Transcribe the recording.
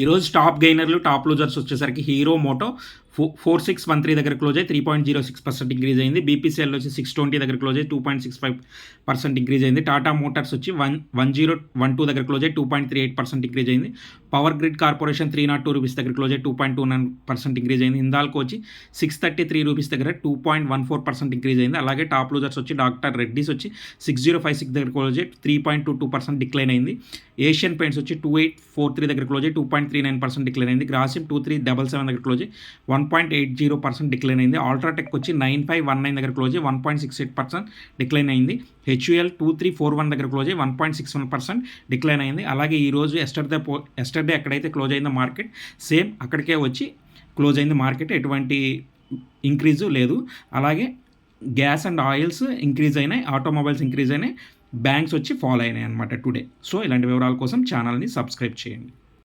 ఈరోజు top గెయినర్లు, top losers వచ్చేసరికి hero Moto 4613 దగ్గర క్లోజ్ అయ్యి 3.06% ఇంక్రీజ్ అయింది. బీపీసీఎల్ వచ్చి 620 దగ్గర క్లోజ్ అయ్యి 2.65% ఇంక్రీజ్ అయింది. టాటా మోటార్స్ వచ్చి 1012 దగ్గర క్లోజ్ అయ్యి 2.38% ఇంక్రీజ్ అయింది. పవర్ గ్రిడ్ కార్పొరేషన్ 302 రూపీస్ దగ్గర క్లోజ్ అయ్యి 2.29% ఇంక్రీజ్ అయింది. హిందాల్కో వచ్చి 633 రూపీస్ దగ్గర 2.14% ఇంక్రీజ్ అయింది. అలాగే టాప్ లూజర్స్ వచ్చి డాక్టర్ రెడ్డీస్ వచ్చి 6056 దగ్గర క్లోజ్ అయ్యి 3.22% డిక్లైన్ అయింది. ఏషియన్ పెయింట్స్ వచ్చి 2843 దగ్గర క్లోజ్ అయ్యి 2.39% డిక్లైన్ అయింది. గ్రాసిమ్ 2377 దగ్గర క్లోజ్ అయ్యి 1.80% డిక్లైన్ అయింది. అల్ట్రాటెక్ వచ్చి 9519 దగ్గర క్లోజ్ అయ్యి 1.68% డిక్లైన్ అయింది. హెచ్యుఎల్ 2341 దగ్గర క్లోజ్ అయ్యి 1.61% డిక్లైన్ అయింది. అలాగే ఈరోజు ఎస్టర్డే ఎక్కడైతే క్లోజ్ అయిందో మార్కెట్ సేమ్ అక్కడికే వచ్చి క్లోజ్ అయింది మార్కెట్, ఎటువంటి ఇంక్రీజు లేదు. అలాగే గ్యాస్ అండ్ ఆయిల్స్ ఇంక్రీజ్ అయినాయి, ఆటోమొబైల్స్ ఇంక్రీజ్ అయినాయి, బ్యాంక్స్ వచ్చి ఫాలో అయినాయి అనమాట టుడే. సో ఇలాంటి వివరాల కోసం ఛానల్ని సబ్స్క్రైబ్ చేయండి.